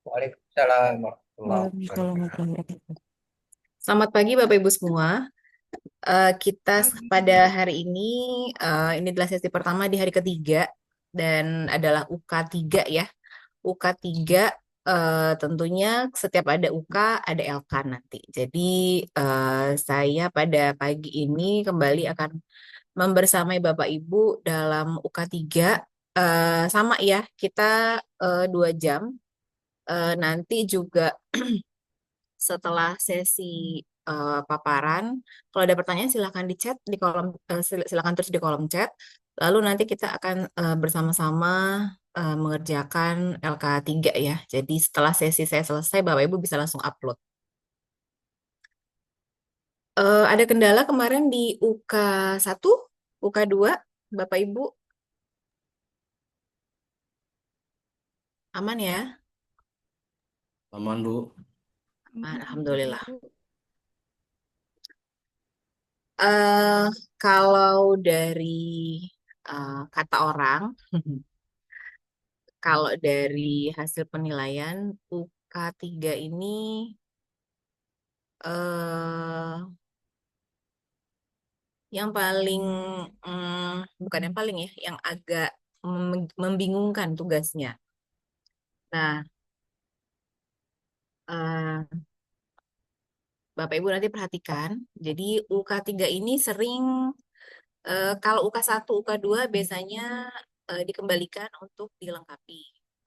Waalaikumsalam warahmatullahi Waalaikumsalam wabarakatuh. warahmatullahi wabarakatuh. Selamat pagi Bapak Ibu semua. Kita pada hari ini adalah sesi pertama di hari ketiga dan adalah UK 3 ya. UK 3 tentunya setiap ada UK ada LK nanti. Jadi saya pada pagi ini kembali akan membersamai Bapak Ibu dalam UK 3. Sama ya, kita 2 jam. Nanti juga setelah sesi paparan, kalau ada pertanyaan silahkan di chat di kolom silakan terus di kolom chat. Lalu nanti kita akan bersama-sama mengerjakan LK 3 ya. Jadi setelah sesi saya selesai, Bapak Ibu bisa langsung upload. Ada kendala kemarin di UK 1, UK 2, Bapak Ibu aman ya? Aman, Bu. Aman, Alhamdulillah. eh Kalau dari kata orang, kalau dari hasil penilaian UK 3 ini eh yang paling bukan yang paling ya, yang agak membingungkan tugasnya. Nah, eh, Bapak Ibu nanti perhatikan. Jadi UK 3 ini sering kalau UK 1, UK 2 biasanya dikembalikan untuk dilengkapi.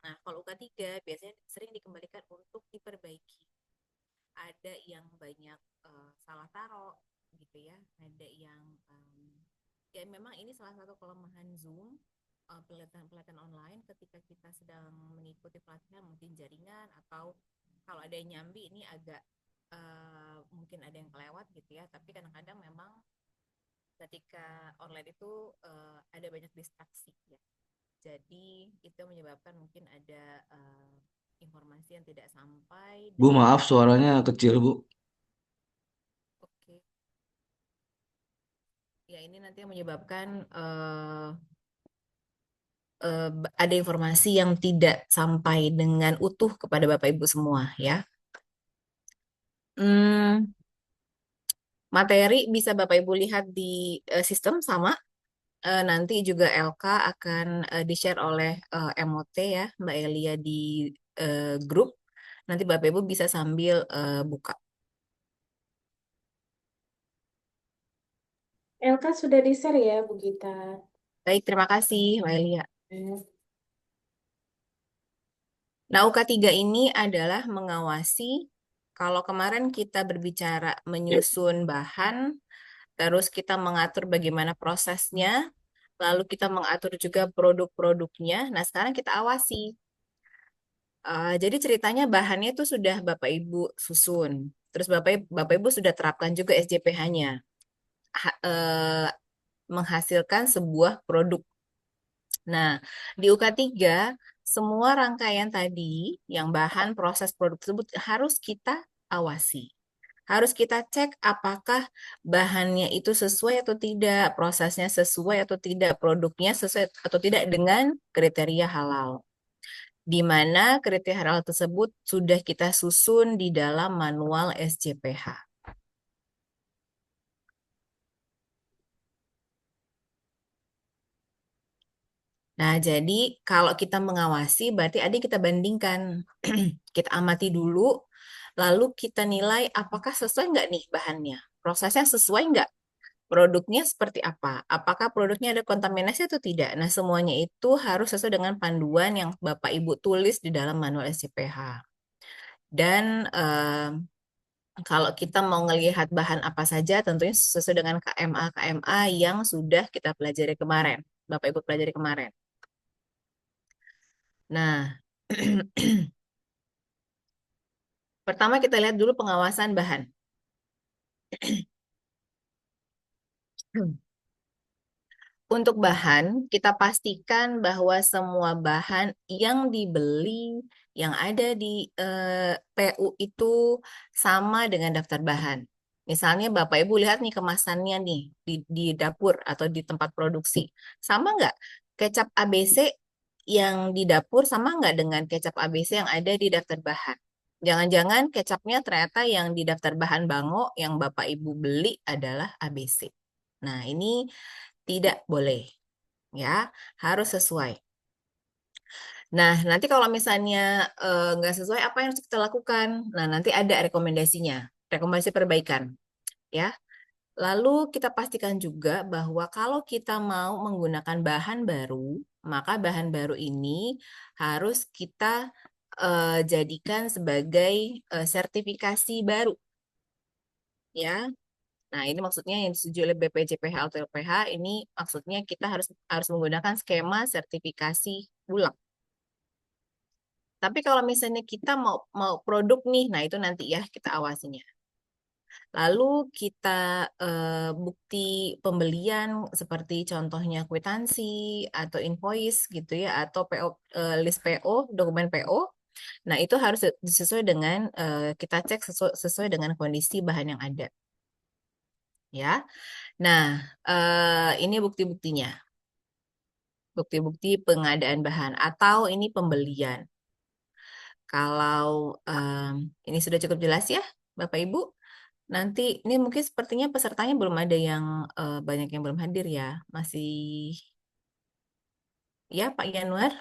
Nah, kalau UK 3 biasanya sering dikembalikan untuk diperbaiki. Ada yang banyak salah taruh gitu ya, ada yang ya memang ini salah satu kelemahan Zoom, pelatihan-pelatihan online ketika kita sedang mengikuti pelatihan mungkin jaringan atau kalau ada yang nyambi ini agak mungkin ada yang kelewat gitu ya, tapi kadang-kadang memang ketika online itu ada banyak distraksi ya. Jadi itu menyebabkan mungkin ada informasi yang tidak sampai Bu, dan maaf suaranya kecil, Bu. oke. Ya, ini nanti yang menyebabkan ada informasi yang tidak sampai dengan utuh kepada Bapak Ibu semua ya. Hmm, Materi bisa Bapak Ibu lihat di sistem sama. Nanti juga LK akan di-share oleh MOT ya, Mbak Elia di grup. Nanti Bapak Ibu bisa sambil buka. Elka sudah di-share ya, Bu Gita. Baik, terima kasih Mbak Elia. Hmm. Nah, UK 3 ini adalah mengawasi kalau kemarin kita berbicara menyusun bahan, terus kita mengatur bagaimana prosesnya, lalu kita mengatur juga produk-produknya. Nah, sekarang kita awasi. Jadi ceritanya bahannya itu sudah Bapak Ibu susun. Terus Bapak Ibu sudah terapkan juga SJPH-nya. Menghasilkan sebuah produk. Nah, di UK 3 semua rangkaian tadi yang bahan proses produk tersebut harus kita awasi. Harus kita cek apakah bahannya itu sesuai atau tidak, prosesnya sesuai atau tidak, produknya sesuai atau tidak dengan kriteria halal. Di mana kriteria halal tersebut sudah kita susun di dalam manual SJPH. Nah, jadi kalau kita mengawasi berarti ada kita bandingkan. Kita amati dulu, lalu kita nilai apakah sesuai nggak nih bahannya. Prosesnya sesuai nggak? Produknya seperti apa? Apakah produknya ada kontaminasi atau tidak? Nah, semuanya itu harus sesuai dengan panduan yang Bapak Ibu tulis di dalam manual SCPH. Dan kalau kita mau ngelihat bahan apa saja, tentunya sesuai dengan KMA-KMA yang sudah kita pelajari kemarin. Bapak Ibu pelajari kemarin. Nah, pertama kita lihat dulu pengawasan bahan. Untuk bahan, kita pastikan bahwa semua bahan yang dibeli, yang ada di PU itu sama dengan daftar bahan. Misalnya Bapak Ibu lihat nih kemasannya nih di dapur atau di tempat produksi. Sama nggak? Kecap ABC yang di dapur sama nggak dengan kecap ABC yang ada di daftar bahan? Jangan-jangan kecapnya ternyata yang di daftar bahan Bango yang Bapak Ibu beli adalah ABC. Nah, ini tidak boleh ya, harus sesuai. Nah, nanti kalau misalnya nggak sesuai, apa yang harus kita lakukan? Nah, nanti ada rekomendasinya, rekomendasi perbaikan ya. Lalu kita pastikan juga bahwa kalau kita mau menggunakan bahan baru, maka bahan baru ini harus kita jadikan sebagai sertifikasi baru ya. Nah, ini maksudnya yang disetujui oleh BPJPH atau LPH ini maksudnya kita harus harus menggunakan skema sertifikasi ulang. Tapi kalau misalnya kita mau mau produk nih, nah itu nanti ya kita awasinya. Lalu kita bukti pembelian seperti contohnya kwitansi atau invoice gitu ya atau PO list PO, dokumen PO. Nah, itu harus sesuai dengan kita cek sesuai dengan kondisi bahan yang ada ya. Nah, ini bukti-buktinya. Bukti-bukti pengadaan bahan atau ini pembelian. Kalau ini sudah cukup jelas ya, Bapak Ibu. Nanti ini mungkin sepertinya pesertanya belum ada yang banyak yang belum hadir ya. Masih ya Pak Yanuar.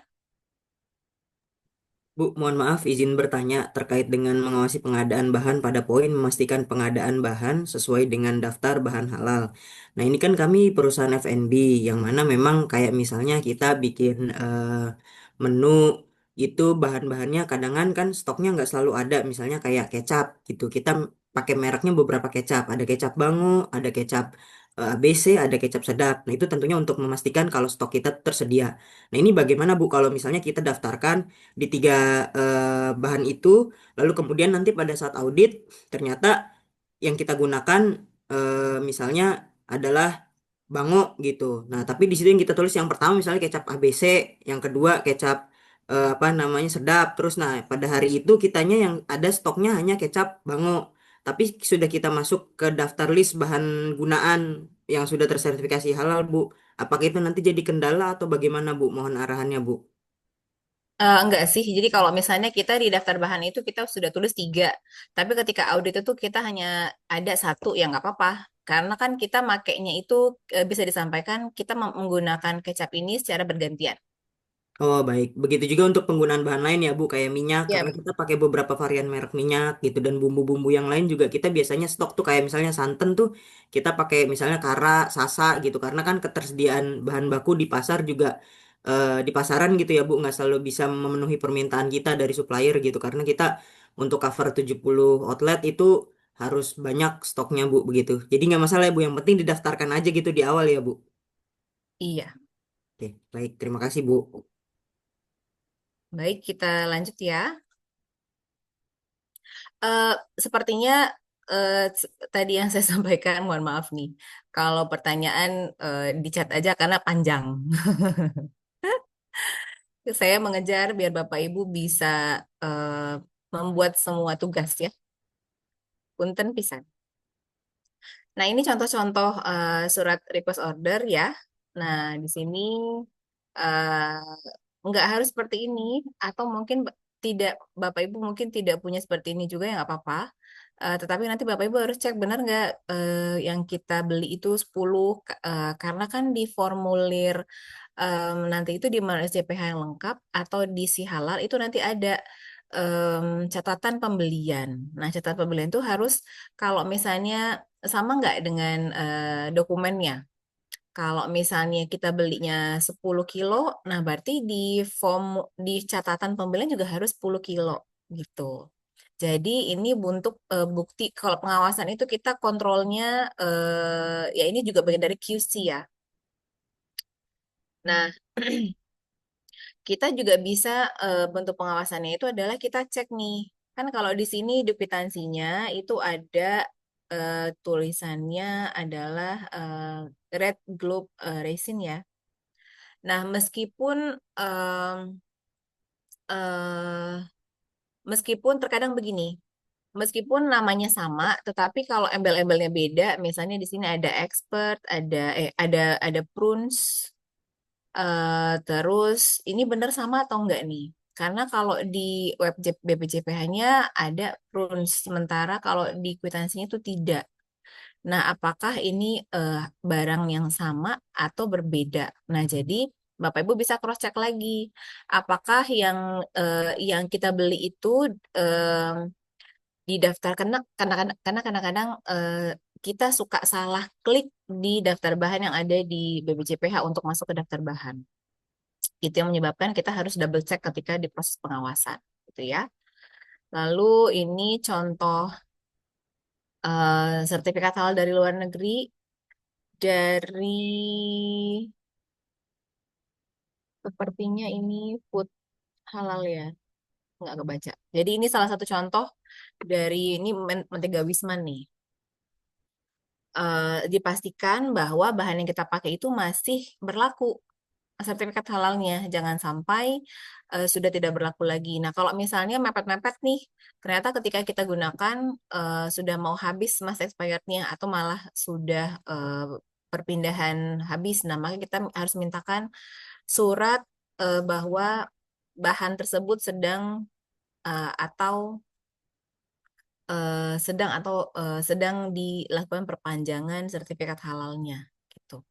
Bu, mohon maaf izin bertanya terkait dengan mengawasi pengadaan bahan pada poin memastikan pengadaan bahan sesuai dengan daftar bahan halal. Nah, ini kan kami perusahaan F&B yang mana memang kayak misalnya kita bikin menu itu bahan-bahannya kadangan kan stoknya nggak selalu ada. Misalnya kayak kecap gitu. Kita pakai mereknya beberapa kecap. Ada kecap Bango, ada kecap ABC, ada kecap sedap. Nah, itu tentunya untuk memastikan kalau stok kita tersedia. Nah, ini bagaimana Bu kalau misalnya kita daftarkan di tiga bahan itu, lalu kemudian nanti pada saat audit ternyata yang kita gunakan misalnya adalah Bango gitu. Nah, tapi di situ yang kita tulis yang pertama misalnya kecap ABC, yang kedua kecap apa namanya sedap. Terus nah pada hari itu kitanya yang ada stoknya hanya kecap Bango. Tapi sudah kita masuk ke daftar list bahan gunaan yang sudah tersertifikasi halal, Bu. Apakah itu nanti jadi kendala atau bagaimana, Bu? Mohon arahannya, Bu. Enggak sih, jadi kalau misalnya kita di daftar bahan itu kita sudah tulis 3, tapi ketika audit itu kita hanya ada 1, ya nggak apa-apa. Karena kan kita makainya itu bisa disampaikan kita menggunakan kecap ini secara bergantian. Oh baik, begitu juga untuk penggunaan bahan lain ya Bu, kayak minyak, Ya, karena kita pakai beberapa varian merek minyak gitu dan bumbu-bumbu yang lain juga kita biasanya stok tuh kayak misalnya santan tuh kita pakai misalnya Kara, Sasa gitu, karena kan ketersediaan bahan baku di pasar juga di pasaran gitu ya Bu, nggak selalu bisa memenuhi permintaan kita dari supplier gitu, karena kita untuk cover 70 outlet itu harus banyak stoknya Bu begitu. Jadi nggak masalah ya Bu, yang penting didaftarkan aja gitu di awal ya Bu. iya. Oke, baik, terima kasih Bu. Baik, kita lanjut ya. Eh, Sepertinya tadi yang saya sampaikan, mohon maaf nih. Kalau pertanyaan di chat aja karena panjang. Saya mengejar biar Bapak Ibu bisa membuat semua tugas ya. Punten pisan. Nah, ini contoh-contoh surat request order ya. Nah, di sini nggak harus seperti ini, atau mungkin tidak, Bapak Ibu mungkin tidak punya seperti ini juga ya nggak apa-apa. Tetapi nanti Bapak Ibu harus cek benar nggak yang kita beli itu 10, karena kan di formulir nanti itu di mana SJPH yang lengkap atau di si halal itu nanti ada catatan pembelian. Nah, catatan pembelian itu harus kalau misalnya sama nggak dengan dokumennya. Kalau misalnya kita belinya 10 kilo, nah berarti di form di catatan pembelian juga harus 10 kilo gitu. Jadi ini untuk bukti kalau pengawasan itu kita kontrolnya ya ini juga bagian dari QC ya. Nah, kita juga bisa bentuk pengawasannya itu adalah kita cek nih. Kan kalau di sini di kwitansinya itu ada tulisannya adalah Red Globe Racing ya. Nah, eh, meskipun terkadang begini, meskipun namanya sama, tetapi kalau embel-embelnya beda, misalnya di sini ada expert, ada ada prunes, Terus ini benar sama atau enggak nih? Karena kalau di web BPJPH-nya ada runs, sementara kalau di kwitansinya itu tidak. Nah, apakah ini barang yang sama atau berbeda? Nah, jadi Bapak Ibu bisa cross check lagi, apakah yang kita beli itu eh, di daftar karena kadang-kadang kita suka salah klik di daftar bahan yang ada di BPJPH untuk masuk ke daftar bahan. Itu yang menyebabkan kita harus double check ketika di proses pengawasan, gitu ya. Lalu ini contoh sertifikat halal dari luar negeri dari sepertinya ini food halal ya, nggak kebaca. Jadi ini salah satu contoh dari ini Mentega Wisman nih. Dipastikan bahwa bahan yang kita pakai itu masih berlaku sertifikat halalnya, jangan sampai sudah tidak berlaku lagi. Nah, kalau misalnya mepet-mepet nih, ternyata ketika kita gunakan sudah mau habis masa expirednya atau malah sudah perpindahan habis, nah maka kita harus mintakan surat bahwa bahan tersebut eh, atau sedang dilakukan perpanjangan sertifikat halalnya gitu.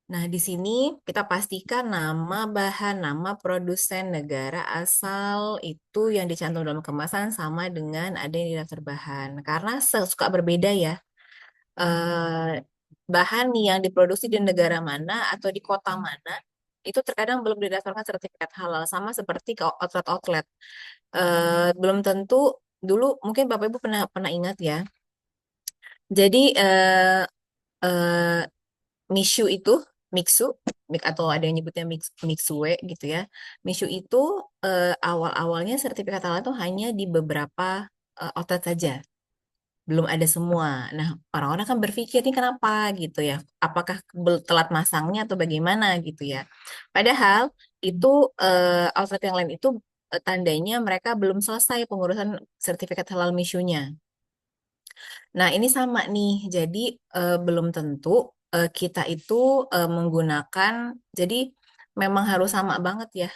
Nah, di sini kita pastikan nama bahan, nama produsen, negara asal itu yang dicantum dalam kemasan sama dengan ada yang di daftar bahan. Karena suka berbeda ya. Eh, Bahan yang diproduksi di negara mana atau di kota mana itu terkadang belum didaftarkan sertifikat halal sama seperti ke outlet-outlet. Belum tentu dulu mungkin Bapak Ibu pernah pernah ingat ya. Jadi eh, Mishu itu, Mixu, atau ada yang nyebutnya Mixue gitu ya. Mishu itu awal-awalnya sertifikat halal itu hanya di beberapa outlet saja, belum ada semua. Nah, orang-orang kan berpikir ini kenapa gitu ya? Apakah telat masangnya atau bagaimana gitu ya? Padahal itu outlet yang lain itu tandanya mereka belum selesai pengurusan sertifikat halal Mishunya. Nah, ini sama nih. Jadi belum tentu kita itu menggunakan, jadi memang harus sama banget ya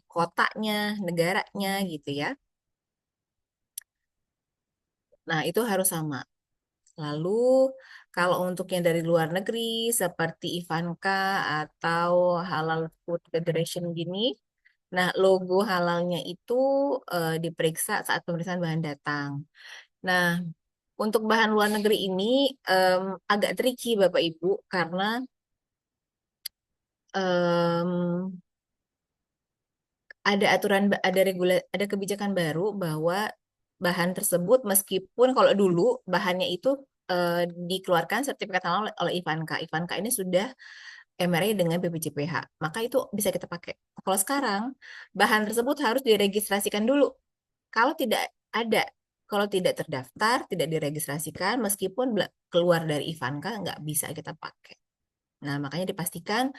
kotanya, negaranya gitu ya. Nah, itu harus sama. Lalu kalau untuk yang dari luar negeri seperti Ivanka atau Halal Food Federation gini, nah logo halalnya itu diperiksa saat pemeriksaan bahan datang. Nah, untuk bahan luar negeri ini agak tricky Bapak Ibu karena em, ada aturan, ada kebijakan baru bahwa bahan tersebut meskipun kalau dulu bahannya itu dikeluarkan sertifikat halal oleh Ivanka. Ivanka ini sudah MRI dengan BPJPH, maka itu bisa kita pakai. Kalau sekarang bahan tersebut harus diregistrasikan dulu. Kalau tidak ada, kalau tidak terdaftar, tidak diregistrasikan, meskipun keluar dari Ivanka, nggak bisa kita pakai. Nah, makanya dipastikan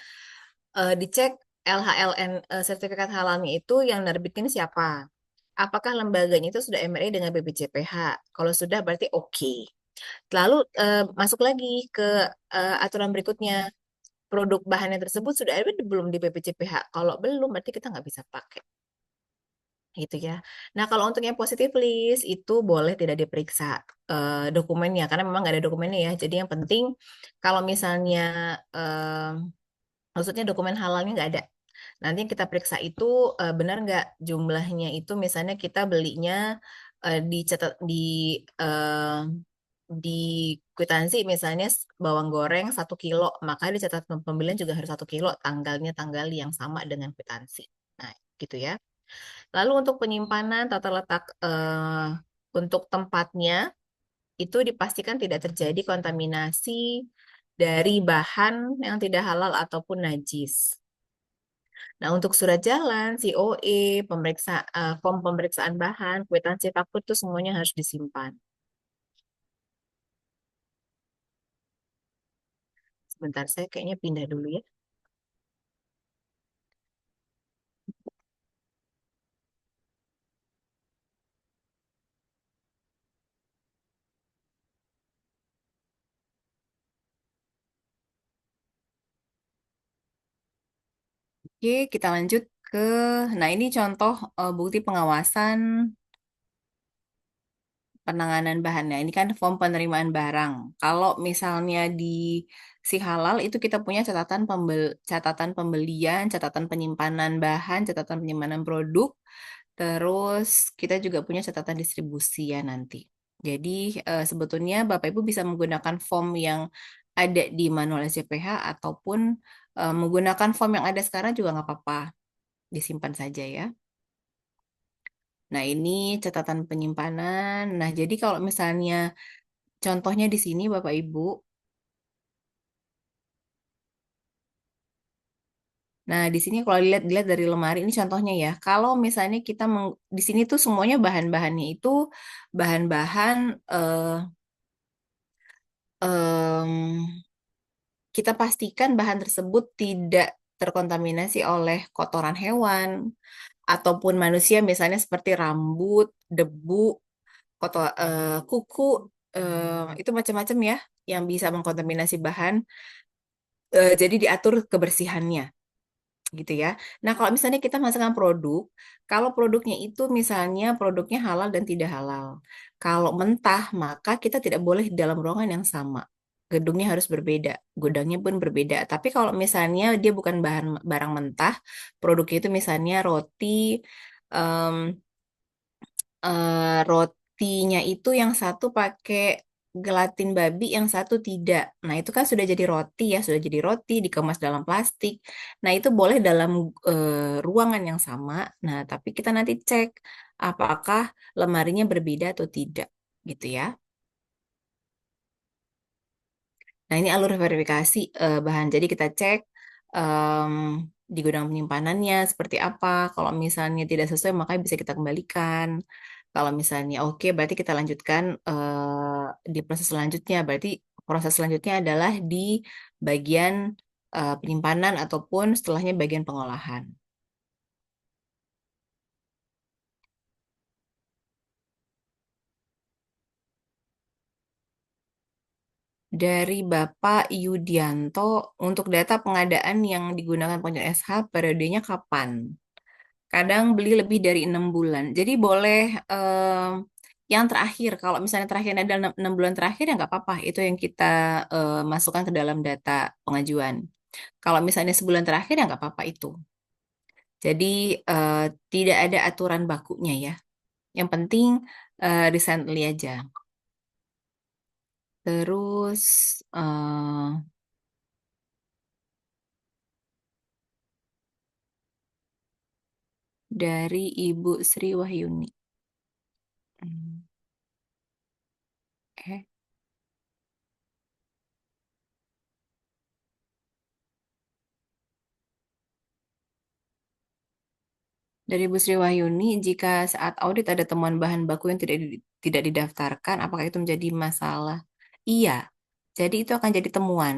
dicek LHLN sertifikat halalnya itu yang nerbitin siapa. Apakah lembaganya itu sudah MRI dengan BPJPH? Kalau sudah berarti oke. Lalu masuk lagi ke aturan berikutnya. Produk bahannya tersebut sudah ada belum di BPJPH? Kalau belum berarti kita nggak bisa pakai. Gitu ya. Nah, kalau untuk yang positif list itu boleh tidak diperiksa dokumennya karena memang nggak ada dokumennya ya. Jadi yang penting kalau misalnya maksudnya dokumen halalnya nggak ada. Nanti yang kita periksa itu benar nggak jumlahnya itu misalnya kita belinya dicatat di kwitansi misalnya bawang goreng 1 kilo, maka dicatat pembelian juga harus 1 kilo, tanggalnya tanggal yang sama dengan kwitansi. Nah, gitu ya. Lalu untuk penyimpanan tata letak untuk tempatnya itu dipastikan tidak terjadi kontaminasi dari bahan yang tidak halal ataupun najis. Nah, untuk surat jalan, COE, form pemeriksaan bahan, kwitansi faktur itu semuanya harus disimpan. Sebentar, saya kayaknya pindah dulu ya. Oke, kita lanjut ke, nah ini contoh bukti pengawasan penanganan bahannya. Ini kan form penerimaan barang. Kalau misalnya di si halal itu kita punya catatan pembelian, catatan penyimpanan bahan, catatan penyimpanan produk, terus kita juga punya catatan distribusi ya nanti. Jadi sebetulnya Bapak Ibu bisa menggunakan form yang ada di manual SCPH ataupun menggunakan form yang ada sekarang juga nggak apa-apa, disimpan saja ya. Nah, ini catatan penyimpanan. Nah, jadi kalau misalnya contohnya di sini Bapak Ibu. Nah, di sini kalau dilihat dari lemari ini contohnya ya. Kalau misalnya di sini tuh semuanya bahan-bahannya itu bahan-bahan em, kita pastikan bahan tersebut tidak terkontaminasi oleh kotoran hewan ataupun manusia misalnya seperti rambut, debu, kuku itu macam-macam ya yang bisa mengkontaminasi bahan. Jadi diatur kebersihannya gitu ya. Nah, kalau misalnya kita masukkan produk, kalau produknya itu misalnya produknya halal dan tidak halal. Kalau mentah, maka kita tidak boleh di dalam ruangan yang sama. Gedungnya harus berbeda, gudangnya pun berbeda. Tapi kalau misalnya dia bukan barang mentah, produknya itu misalnya roti, em, rotinya itu yang satu pakai gelatin babi, yang satu tidak. Nah, itu kan sudah jadi roti ya, sudah jadi roti dikemas dalam plastik. Nah, itu boleh dalam ruangan yang sama. Nah, tapi kita nanti cek apakah lemarinya berbeda atau tidak, gitu ya. Nah, ini alur verifikasi bahan. Jadi kita cek em, di gudang penyimpanannya seperti apa. Kalau misalnya tidak sesuai, maka bisa kita kembalikan. Kalau misalnya oke, berarti kita lanjutkan di proses selanjutnya. Berarti proses selanjutnya adalah di bagian penyimpanan ataupun setelahnya bagian pengolahan. Dari Bapak Yudianto, untuk data pengadaan yang digunakan penjual SH, periodenya kapan? Kadang beli lebih dari 6 bulan. Jadi boleh yang terakhir, kalau misalnya terakhir ada 6 bulan terakhir ya nggak apa-apa. Itu yang kita masukkan ke dalam data pengajuan. Kalau misalnya sebulan terakhir ya nggak apa-apa itu. Jadi eh, tidak ada aturan bakunya ya. Yang penting recently aja. Terus dari Ibu Sri Wahyuni. Hmm, Eh, Dari Bu Sri Wahyuni, jika saat audit ada temuan bahan baku yang tidak didaftarkan, apakah itu menjadi masalah? Iya, jadi itu akan jadi temuan.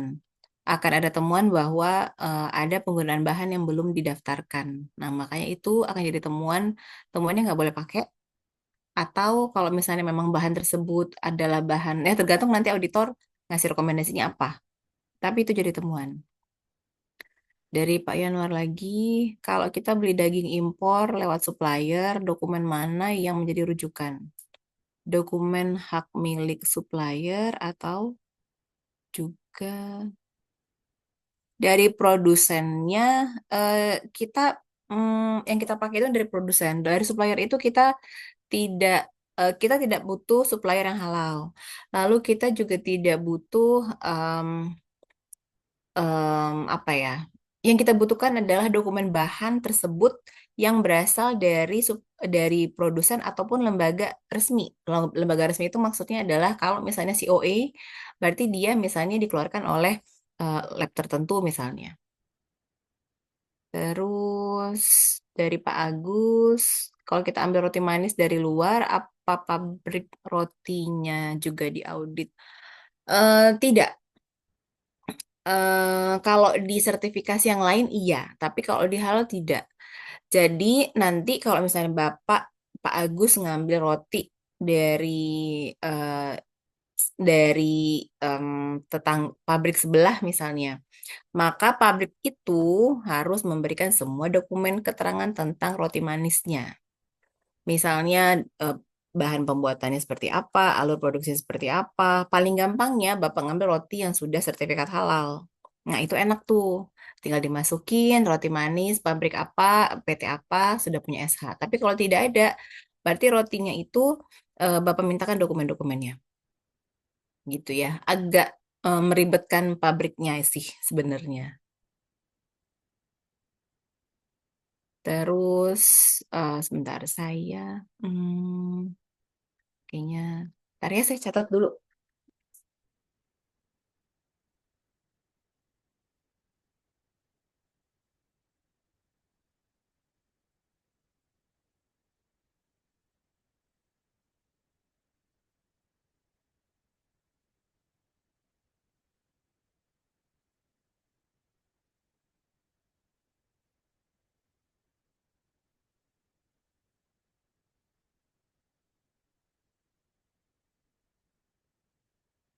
Akan ada temuan bahwa ada penggunaan bahan yang belum didaftarkan. Nah, makanya itu akan jadi temuan. Temuannya nggak boleh pakai. Atau kalau misalnya memang bahan tersebut adalah bahan, tergantung nanti auditor ngasih rekomendasinya apa. Tapi itu jadi temuan. Dari Pak Yanwar lagi, kalau kita beli daging impor lewat supplier, dokumen mana yang menjadi rujukan? Dokumen hak milik supplier atau juga dari produsennya, eh, kita yang kita pakai itu dari produsen. Dari supplier itu tidak kita tidak butuh supplier yang halal. Lalu kita juga tidak butuh apa ya? Yang kita butuhkan adalah dokumen bahan tersebut yang berasal dari produsen ataupun lembaga resmi. Lembaga resmi itu maksudnya adalah kalau misalnya COA, berarti dia misalnya dikeluarkan oleh lab tertentu misalnya. Terus dari Pak Agus, kalau kita ambil roti manis dari luar, apa pabrik rotinya juga diaudit? Tidak. Kalau di sertifikasi yang lain iya, tapi kalau di halal tidak. Jadi nanti kalau misalnya Pak Agus ngambil roti dari eh, dari tetang pabrik sebelah misalnya, Maka pabrik itu harus memberikan semua dokumen keterangan tentang roti manisnya. Misalnya eh, bahan pembuatannya seperti apa, alur produksi seperti apa. Paling gampangnya Bapak ngambil roti yang sudah sertifikat halal. Nah, itu enak tuh. Tinggal dimasukin roti manis, pabrik apa, PT apa, sudah punya SH. Tapi kalau tidak ada, berarti rotinya itu Bapak mintakan dokumen-dokumennya. Gitu ya. Agak meribetkan pabriknya sih sebenarnya. Terus, sebentar saya, hmm, kayaknya, ntar ya saya catat dulu.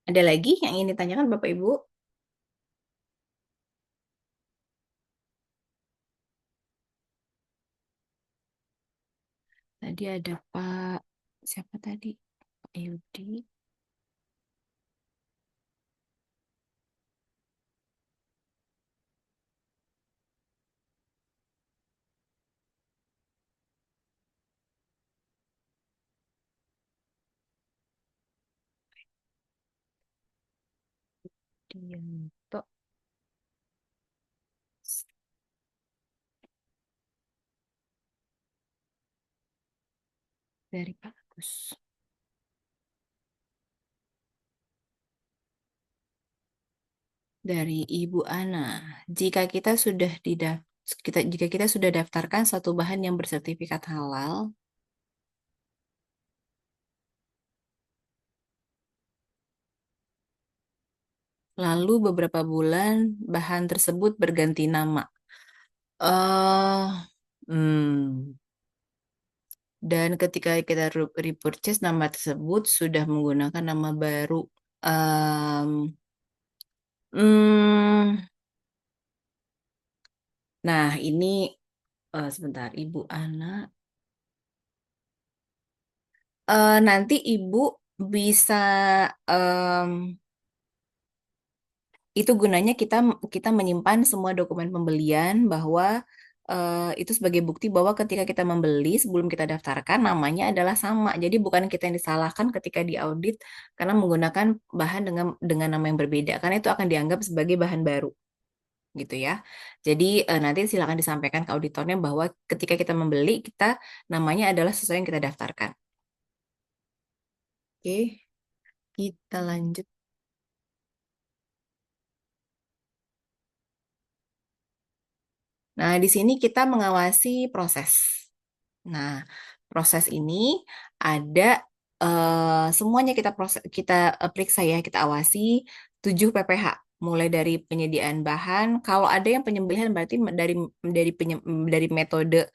Ada lagi yang ingin ditanyakan Bapak Ibu? Tadi ada Pak, siapa tadi? Pak Yudi. Dianto dari Pak Agus. Dari Ibu Ana. Jika kita sudah jika kita sudah daftarkan suatu bahan yang bersertifikat halal, lalu beberapa bulan bahan tersebut berganti nama. eh hmm, dan ketika kita repurchase nama tersebut sudah menggunakan nama baru. Em, hmm, nah, ini sebentar, Ibu Ana. Nanti Ibu bisa em, itu gunanya kita kita menyimpan semua dokumen pembelian bahwa itu sebagai bukti bahwa ketika kita membeli sebelum kita daftarkan namanya adalah sama. Jadi bukan kita yang disalahkan ketika diaudit karena menggunakan bahan dengan nama yang berbeda karena itu akan dianggap sebagai bahan baru gitu ya. Jadi nanti silakan disampaikan ke auditornya bahwa ketika kita membeli kita namanya adalah sesuai yang kita daftarkan. Oke, kita lanjut. Nah, di sini kita mengawasi proses. Nah, proses ini ada semuanya kita periksa ya, kita awasi 7 pph mulai dari penyediaan bahan. Kalau ada yang penyembelihan berarti dari metode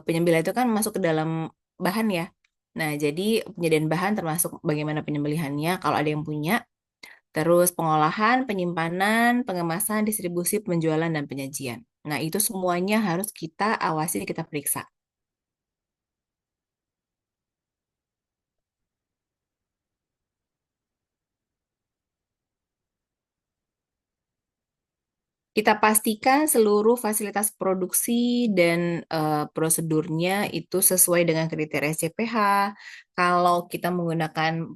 penyembelihan itu kan masuk ke dalam bahan ya. Nah, jadi penyediaan bahan termasuk bagaimana penyembelihannya kalau ada yang punya. Terus pengolahan, penyimpanan, pengemasan, distribusi, penjualan, dan penyajian. Nah, itu semuanya harus kita awasi, kita periksa. Kita pastikan seluruh fasilitas produksi dan prosedurnya itu sesuai dengan kriteria CPH. Kalau kita menggunakan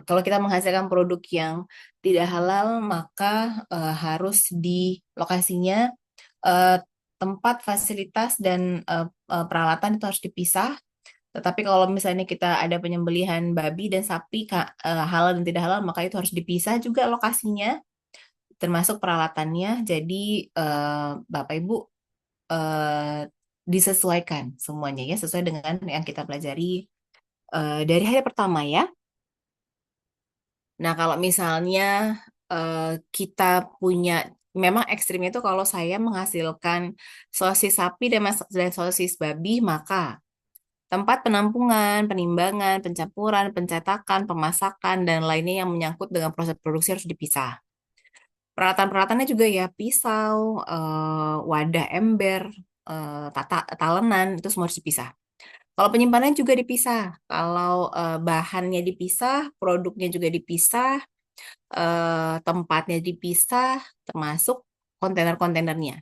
kalau kita menghasilkan produk yang tidak halal, maka harus di lokasinya eh, tempat fasilitas dan peralatan itu harus dipisah. Tetapi kalau misalnya kita ada penyembelihan babi dan sapi halal dan tidak halal, maka itu harus dipisah juga lokasinya termasuk peralatannya. Jadi Bapak Ibu eh, disesuaikan semuanya ya sesuai dengan yang kita pelajari dari hari pertama ya. Nah, kalau misalnya eh, kita punya memang ekstrimnya itu kalau saya menghasilkan sosis sapi dan sosis babi, maka tempat penampungan, penimbangan, pencampuran, pencetakan, pemasakan, dan lainnya yang menyangkut dengan proses produksi harus dipisah. Peralatan-peralatannya juga ya pisau, wadah ember, talenan itu semua harus dipisah. Kalau penyimpanan juga dipisah. Kalau bahannya dipisah, produknya juga dipisah, tempatnya dipisah, termasuk kontainer-kontainernya.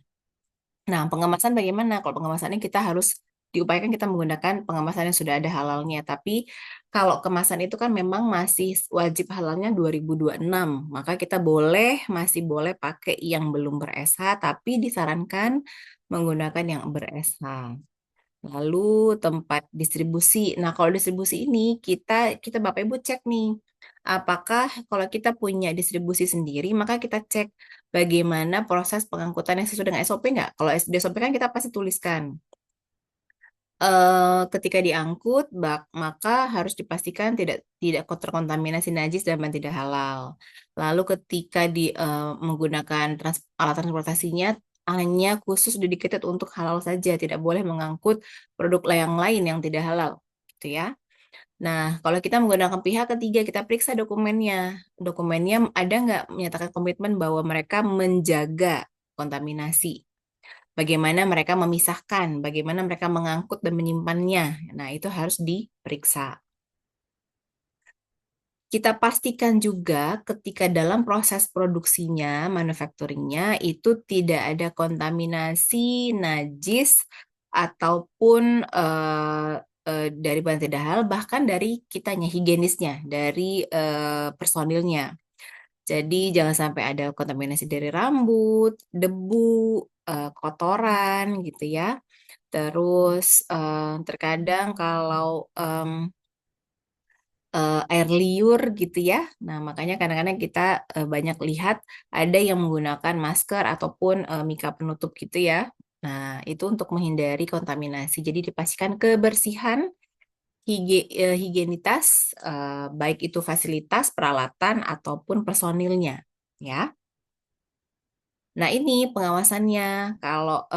Nah, pengemasan bagaimana? Kalau pengemasannya kita harus diupayakan kita menggunakan pengemasan yang sudah ada halalnya. Tapi kalau kemasan itu kan memang masih wajib halalnya 2026. Maka kita masih boleh pakai yang belum ber-SH, tapi disarankan menggunakan yang ber-SH. Lalu tempat distribusi. Nah, kalau distribusi ini kita Bapak Ibu cek nih. Apakah kalau kita punya distribusi sendiri, maka kita cek bagaimana proses pengangkutan yang sesuai dengan SOP nggak? Kalau di SOP kan kita pasti tuliskan. Ketika diangkut, maka harus dipastikan tidak terkontaminasi najis dan bahan tidak halal. Lalu ketika menggunakan alat transportasinya hanya khusus dedicated untuk halal saja, tidak boleh mengangkut produk yang lain yang tidak halal, gitu ya. Nah, kalau kita menggunakan pihak ketiga, kita periksa dokumennya. Dokumennya ada nggak menyatakan komitmen bahwa mereka menjaga kontaminasi. Bagaimana mereka memisahkan, bagaimana mereka mengangkut dan menyimpannya. Nah, itu harus diperiksa. Kita pastikan juga ketika dalam proses produksinya, manufacturingnya, itu tidak ada kontaminasi, najis, ataupun dari bahan tidak halal, bahkan dari kitanya, higienisnya, dari personilnya. Jadi jangan sampai ada kontaminasi dari rambut, debu, kotoran gitu ya. Terus terkadang kalau air liur gitu ya. Nah, makanya kadang-kadang kita banyak lihat ada yang menggunakan masker ataupun mika penutup gitu ya. Nah, itu untuk menghindari kontaminasi. Jadi dipastikan kebersihan, higienitas, baik itu fasilitas, peralatan ataupun personilnya, ya. Nah, ini pengawasannya. Kalau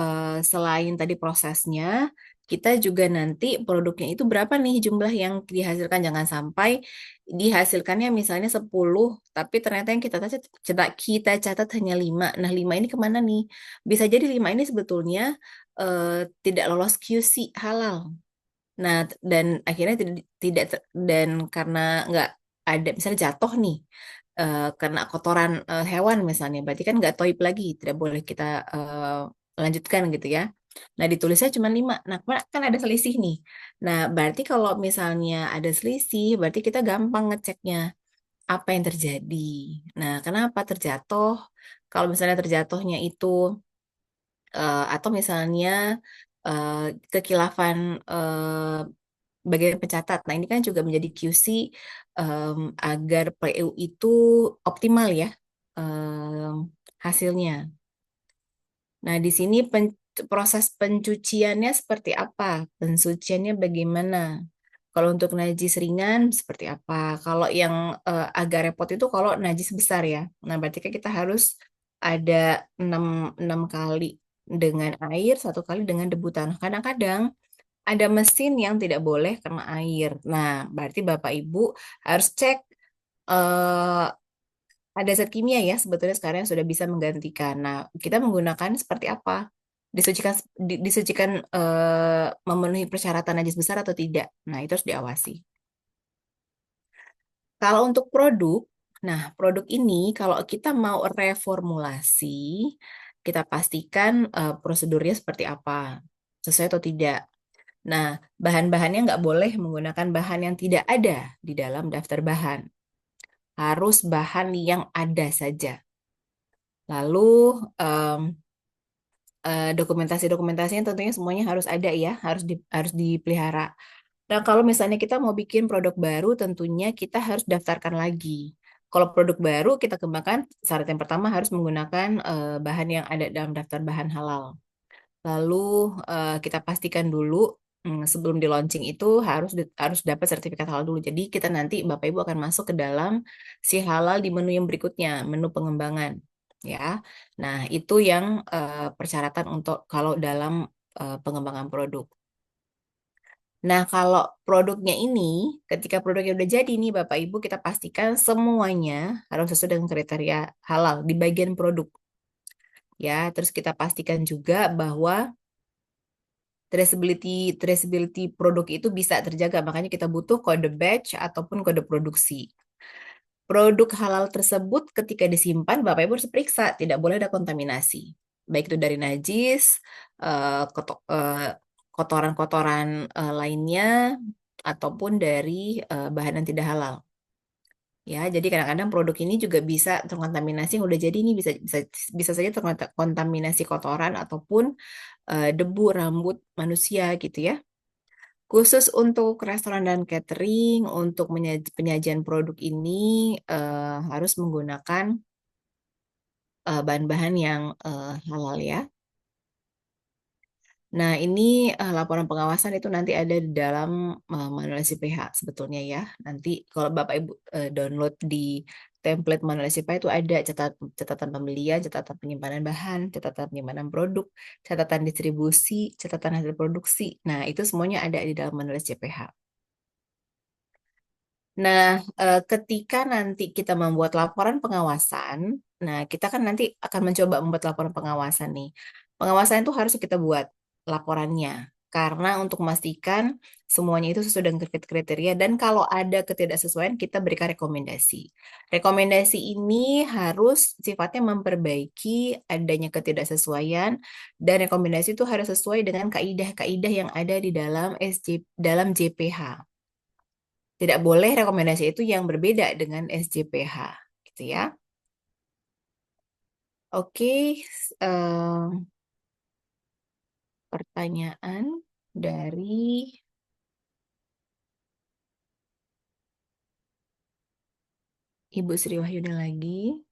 selain tadi prosesnya, kita juga nanti produknya itu berapa nih jumlah yang dihasilkan. Jangan sampai dihasilkannya misalnya 10, tapi ternyata yang kita catat hanya 5. Nah, 5 ini kemana nih? Bisa jadi 5 ini sebetulnya tidak lolos QC halal. Nah, dan akhirnya dan karena nggak ada misalnya jatuh nih kena kotoran hewan misalnya, berarti kan nggak toib lagi, tidak boleh kita lanjutkan gitu ya. Nah, ditulisnya cuma 5. Nah, kan ada selisih nih. Nah, berarti kalau misalnya ada selisih, berarti kita gampang ngeceknya apa yang terjadi. Nah, kenapa terjatuh? Kalau misalnya terjatuhnya itu atau misalnya eh, kekilafan bagian pencatat. Nah, ini kan juga menjadi QC agar PU itu optimal ya hasilnya. Nah, di sini proses pencuciannya seperti apa? Pensuciannya bagaimana? Kalau untuk najis ringan seperti apa? Kalau yang agak repot itu kalau najis besar ya. Nah, berarti kan kita harus ada 6, 6 kali dengan air, 1 kali dengan debu tanah. Kadang-kadang ada mesin yang tidak boleh kena air. Nah, berarti Bapak Ibu harus cek eh, ada zat kimia ya sebetulnya sekarang yang sudah bisa menggantikan. Nah, kita menggunakan seperti apa? Disucikan memenuhi persyaratan najis besar atau tidak. Nah, itu harus diawasi. Kalau untuk produk, nah produk ini kalau kita mau reformulasi, kita pastikan prosedurnya seperti apa, sesuai atau tidak. Nah, bahan-bahannya nggak boleh menggunakan bahan yang tidak ada di dalam daftar bahan. Harus bahan yang ada saja. Lalu em, dokumentasi-dokumentasinya tentunya semuanya harus ada ya, harus dipelihara. Nah, kalau misalnya kita mau bikin produk baru, tentunya kita harus daftarkan lagi. Kalau produk baru kita kembangkan, syarat yang pertama harus menggunakan bahan yang ada dalam daftar bahan halal. Lalu kita pastikan dulu sebelum di launching itu harus dapat sertifikat halal dulu. Jadi kita nanti Bapak Ibu akan masuk ke dalam si halal di menu yang berikutnya, menu pengembangan, ya. Nah, itu yang persyaratan untuk kalau dalam pengembangan produk. Nah, kalau produknya ini, ketika produknya udah jadi nih Bapak Ibu, kita pastikan semuanya harus sesuai dengan kriteria halal di bagian produk. Ya, terus kita pastikan juga bahwa traceability traceability produk itu bisa terjaga. Makanya kita butuh kode batch ataupun kode produksi. Produk halal tersebut ketika disimpan, Bapak Ibu harus periksa, tidak boleh ada kontaminasi. Baik itu dari najis, kotoran-kotoran lainnya, ataupun dari bahan yang tidak halal. Ya, jadi kadang-kadang produk ini juga bisa terkontaminasi yang udah jadi ini bisa bisa bisa saja terkontaminasi kotoran ataupun debu rambut manusia gitu ya. Khusus untuk restoran dan catering, untuk penyajian produk ini harus menggunakan bahan-bahan yang halal ya. Nah, ini laporan pengawasan itu nanti ada di dalam manual SIPH sebetulnya ya. Nanti kalau Bapak Ibu download di template manual SIPH itu ada catatan pembelian, catatan penyimpanan bahan, catatan penyimpanan produk, catatan distribusi, catatan hasil produksi. Nah, itu semuanya ada di dalam manual SIPH. Nah, ketika nanti kita membuat laporan pengawasan, nah kita kan nanti akan mencoba membuat laporan pengawasan nih. Pengawasan itu harus kita buat laporannya, karena untuk memastikan semuanya itu sesuai dengan kriteria dan kalau ada ketidaksesuaian kita berikan rekomendasi. Rekomendasi ini harus sifatnya memperbaiki adanya ketidaksesuaian dan rekomendasi itu harus sesuai dengan kaidah-kaidah yang ada di dalam JPH. Tidak boleh rekomendasi itu yang berbeda dengan SJPH, gitu ya. Oke, pertanyaan dari Ibu Sri Wahyuni lagi.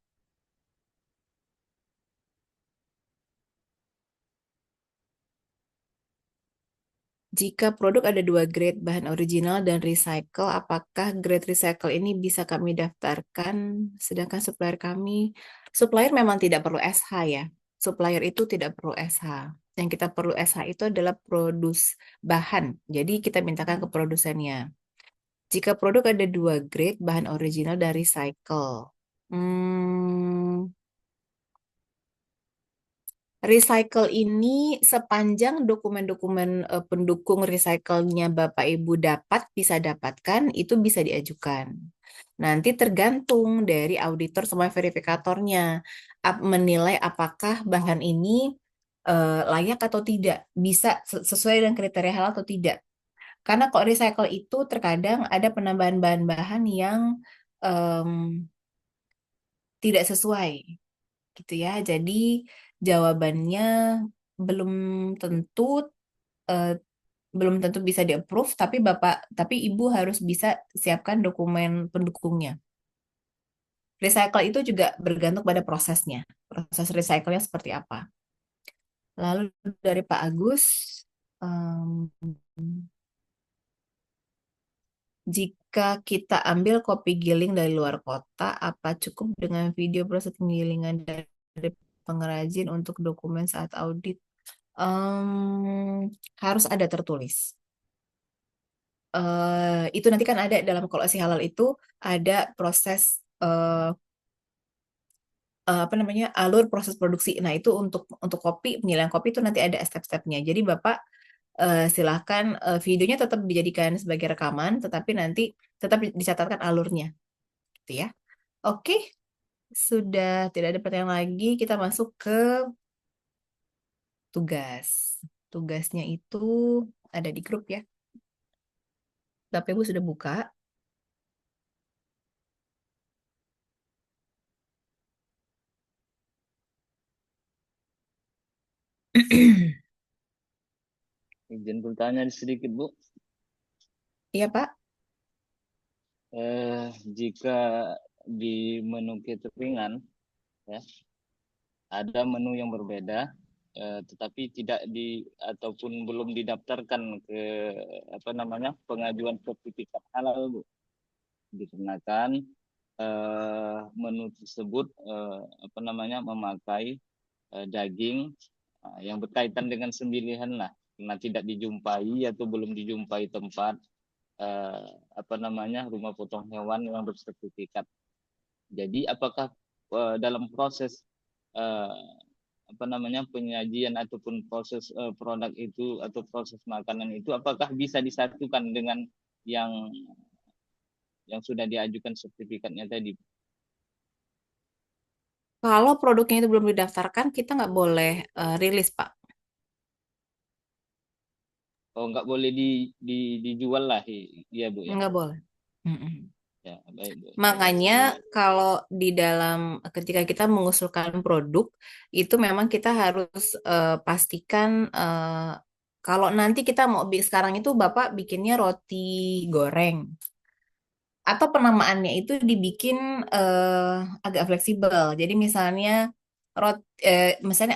Jika produk ada dua grade bahan original dan recycle, apakah grade recycle ini bisa kami daftarkan? Sedangkan supplier memang tidak perlu SH ya. Supplier itu tidak perlu SH. Yang kita perlu SH itu adalah bahan. Jadi kita mintakan ke produsennya. Jika produk ada dua grade bahan original dan recycle. Hmm, Recycle ini sepanjang dokumen-dokumen pendukung recycle-nya Bapak Ibu bisa dapatkan, itu bisa diajukan. Nanti tergantung dari auditor sama verifikatornya menilai apakah bahan ini layak atau tidak, bisa sesuai dengan kriteria halal atau tidak. Karena kok recycle itu terkadang ada penambahan bahan-bahan yang em, tidak sesuai gitu ya. Jadi jawabannya belum tentu eh, belum tentu bisa di-approve, tapi Ibu harus bisa siapkan dokumen pendukungnya. Recycle itu juga bergantung pada prosesnya. Proses recycle-nya seperti apa. Lalu dari Pak Agus, em, jika kita ambil kopi giling dari luar kota, apa cukup dengan video proses penggilingan dari pengrajin untuk dokumen saat audit? Harus ada tertulis. Itu nanti kan ada dalam kalkulasi halal itu ada proses apa namanya alur proses produksi. Nah itu untuk kopi penilaian kopi itu nanti ada step-stepnya. Jadi Bapak silahkan videonya tetap dijadikan sebagai rekaman, tetapi nanti tetap dicatatkan alurnya, gitu ya. Oke, sudah tidak ada pertanyaan lagi. Kita masuk ke tugas. Tugasnya itu ada di grup ya. Bapak Ibu sudah buka. Izin bertanya sedikit, Bu. Iya, Pak. Jika di menu cateringan, ya, ada menu yang berbeda, tetapi tidak ataupun belum didaftarkan ke pengajuan sertifikat halal, Bu. Dikarenakan menu tersebut memakai daging yang berkaitan dengan sembelihan lah. karena tidak dijumpai atau belum dijumpai tempat rumah potong hewan yang bersertifikat. Jadi apakah dalam proses penyajian ataupun proses produk itu atau proses makanan itu apakah bisa disatukan dengan yang sudah diajukan sertifikatnya tadi? Kalau produknya itu belum didaftarkan, kita nggak boleh rilis, Pak. Oh, nggak boleh dijual lah, iya Bu ya. Nggak boleh. Mm-mm. Ya, baik Bu. Makanya kalau di dalam ketika kita mengusulkan produk itu memang kita harus pastikan kalau nanti kita mau sekarang itu Bapak bikinnya roti goreng atau penamaannya itu dibikin agak fleksibel. Jadi misalnya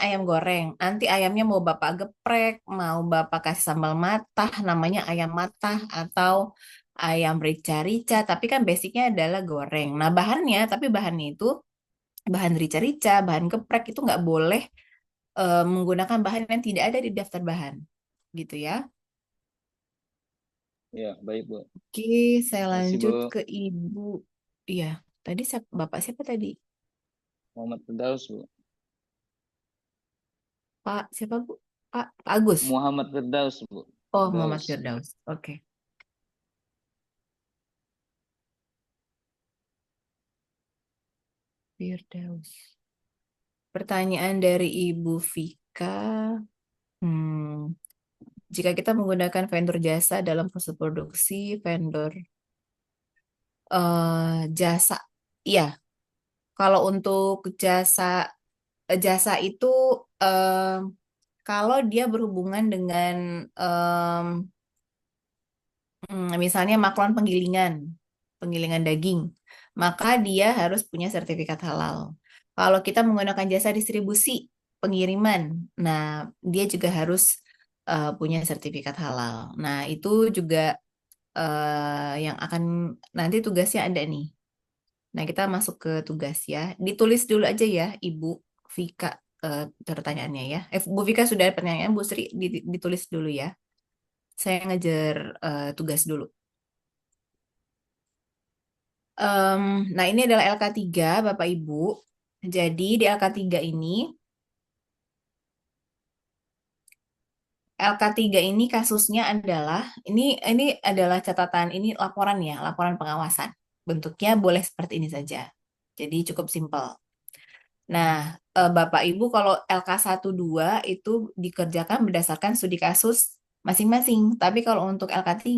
ayam goreng, nanti ayamnya mau Bapak geprek, mau Bapak kasih sambal matah, namanya ayam matah atau ayam rica-rica, tapi kan basicnya adalah goreng. Nah tapi bahannya itu bahan rica-rica, bahan geprek itu nggak boleh menggunakan bahan yang tidak ada di daftar bahan, gitu ya. Ya, baik Bu. Oke, saya Terima kasih lanjut Bu. ke Ibu. Iya, tadi Bapak siapa tadi? Muhammad Firdaus Bu. Pak siapa Bu? Pak Agus. Muhammad Firdaus Bu. Oh, Muhammad Firdaus. Firdaus. Oke. Firdaus. Pertanyaan dari Ibu Vika. Hmm, jika kita menggunakan vendor jasa dalam proses produksi, vendor jasa, iya. Kalau untuk jasa itu eh, kalau dia berhubungan dengan misalnya maklon penggilingan daging, maka dia harus punya sertifikat halal. Kalau kita menggunakan jasa distribusi, pengiriman, nah dia juga harus punya sertifikat halal. Nah, itu juga yang akan nanti tugasnya ada nih. Nah, kita masuk ke tugas ya. Ditulis dulu aja ya, Ibu Vika pertanyaannya ya. Bu Vika sudah ada pertanyaan, Bu Sri ditulis dulu ya. Saya ngejar tugas dulu. Nah, ini adalah LK3, Bapak Ibu. Jadi, di LK3 ini, LK3 ini kasusnya adalah, ini adalah catatan, ini laporan ya, laporan pengawasan. Bentuknya boleh seperti ini saja. Jadi, cukup simpel. Nah, Bapak Ibu, kalau LK12 itu dikerjakan berdasarkan studi kasus masing-masing. Tapi kalau untuk LK3,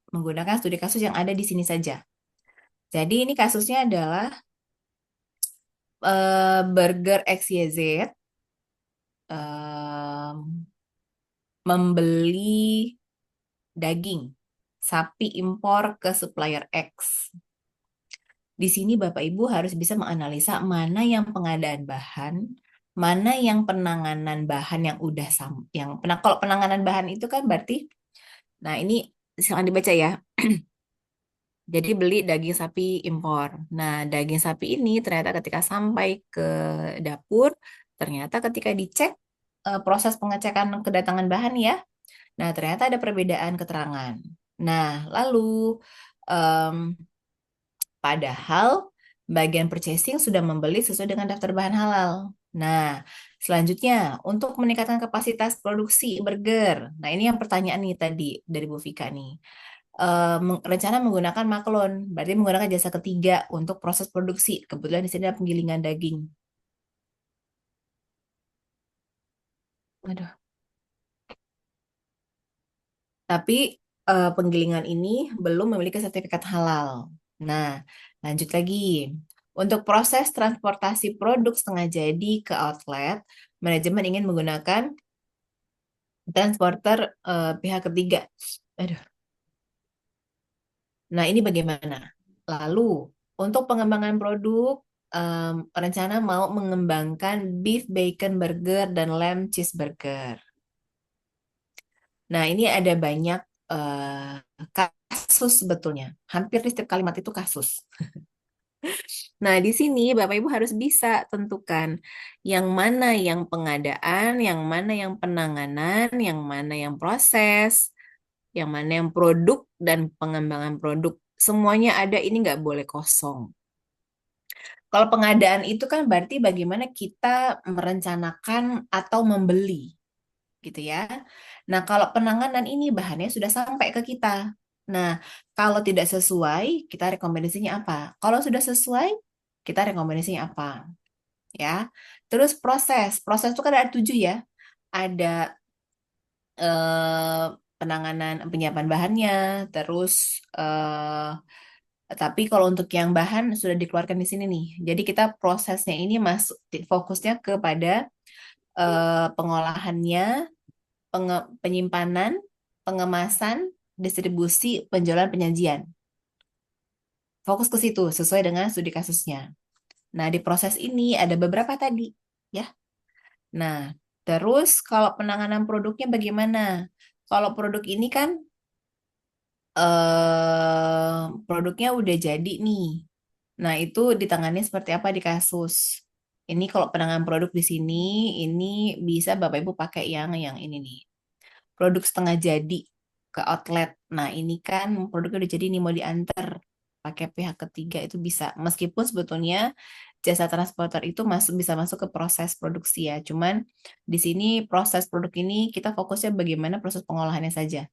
menggunakan studi kasus yang ada di sini saja. Jadi, ini kasusnya adalah Burger XYZ membeli daging sapi impor ke supplier X. Di sini Bapak Ibu harus bisa menganalisa mana yang pengadaan bahan, mana yang penanganan bahan yang udah kalau penanganan bahan itu kan berarti, nah ini silakan dibaca ya. Jadi beli daging sapi impor. Nah, daging sapi ini ternyata ketika sampai ke dapur, ternyata ketika dicek proses pengecekan kedatangan bahan ya, nah ternyata ada perbedaan keterangan. Nah, lalu em, padahal bagian purchasing sudah membeli sesuai dengan daftar bahan halal. Nah, selanjutnya untuk meningkatkan kapasitas produksi burger. Nah, ini yang pertanyaan nih tadi dari Bu Vika nih. Rencana menggunakan maklon, berarti menggunakan jasa ketiga untuk proses produksi. Kebetulan di sini ada penggilingan daging. Aduh. Tapi penggilingan ini belum memiliki sertifikat halal. Nah, lanjut lagi. Untuk proses transportasi produk setengah jadi ke outlet, manajemen ingin menggunakan transporter pihak ketiga. Aduh. Nah, ini bagaimana? Lalu, untuk pengembangan produk, rencana mau mengembangkan beef bacon burger dan lamb cheeseburger. Nah, ini ada banyak kasus sebetulnya. Hampir di setiap kalimat itu kasus. Nah, di sini Bapak Ibu harus bisa tentukan yang mana yang pengadaan, yang mana yang penanganan, yang mana yang proses, yang mana yang produk dan pengembangan produk. Semuanya ada, ini nggak boleh kosong. Kalau pengadaan itu kan berarti bagaimana kita merencanakan atau membeli, gitu ya. Nah, kalau penanganan ini bahannya sudah sampai ke kita. Nah, kalau tidak sesuai, kita rekomendasinya apa? Kalau sudah sesuai, kita rekomendasinya apa? Ya. Terus proses. Proses itu kan ada 7 ya. Ada eh, penanganan penyiapan bahannya, terus tapi kalau untuk yang bahan sudah dikeluarkan di sini nih. Jadi kita prosesnya ini masuk fokusnya kepada pengolahannya, penyimpanan, pengemasan, distribusi, penjualan, penyajian. Fokus ke situ sesuai dengan studi kasusnya. Nah, di proses ini ada beberapa tadi, ya. Nah, terus kalau penanganan produknya bagaimana? Kalau produk ini kan produknya udah jadi nih. Nah, itu ditangani seperti apa di kasus? Ini kalau penanganan produk di sini, ini bisa Bapak Ibu pakai yang ini nih. Produk setengah jadi ke outlet. Nah, ini kan produknya udah jadi nih mau diantar pakai pihak ketiga itu bisa. Meskipun sebetulnya jasa transporter itu bisa masuk ke proses produksi ya. Cuman di sini proses produk ini kita fokusnya bagaimana proses pengolahannya saja.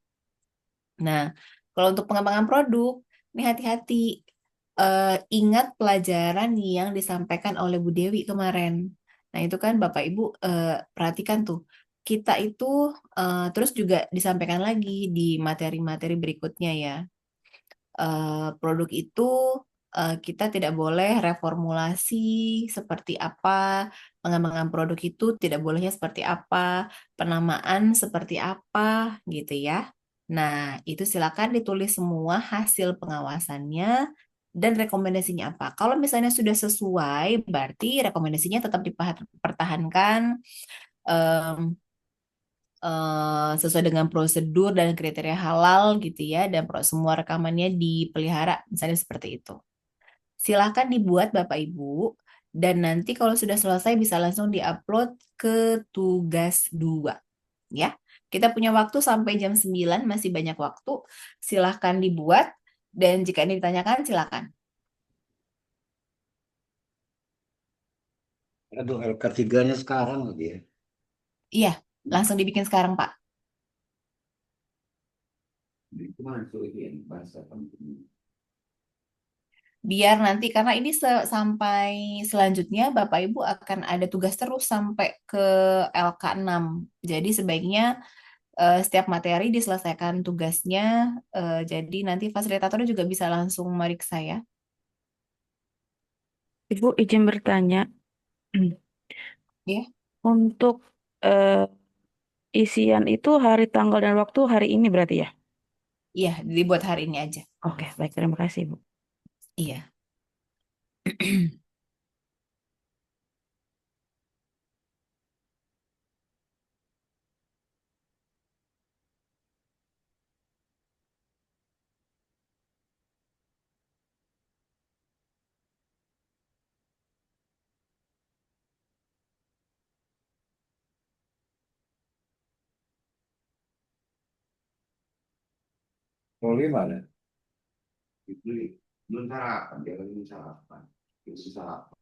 Nah, kalau untuk pengembangan produk, ini hati-hati. Ingat pelajaran yang disampaikan oleh Bu Dewi kemarin. Nah, itu kan Bapak Ibu perhatikan tuh. Kita itu terus juga disampaikan lagi di materi-materi berikutnya ya. Produk itu kita tidak boleh reformulasi seperti apa, pengembangan produk itu tidak bolehnya seperti apa, penamaan seperti apa gitu ya. Nah, itu silakan ditulis semua hasil pengawasannya dan rekomendasinya apa. Kalau misalnya sudah sesuai, berarti rekomendasinya tetap dipertahankan sesuai dengan prosedur dan kriteria halal gitu ya, dan semua rekamannya dipelihara, misalnya seperti itu. Silahkan dibuat Bapak Ibu, dan nanti kalau sudah selesai bisa langsung diupload ke tugas 2 ya. Kita punya waktu sampai jam 9, masih banyak waktu. Silahkan dibuat, dan jika ini ditanyakan silakan. Aduh, LK3-nya sekarang lagi ya. Iya, langsung dibikin sekarang Pak. Itu masuk ini bahasa penting. Biar nanti karena ini sampai selanjutnya Bapak Ibu akan ada tugas terus sampai ke LK6. Jadi sebaiknya setiap materi diselesaikan tugasnya, jadi nanti fasilitatornya juga bisa langsung meriksa ya. Ibu izin bertanya, Ya, untuk eh, isian itu hari, tanggal, dan waktu hari ini berarti ya? iya dibuat hari ini aja. Oke, baik, terima kasih, Bu. Iya. Kalau gimana? Itu belum sarapan, dia lagi sarapan. Itu sarapan.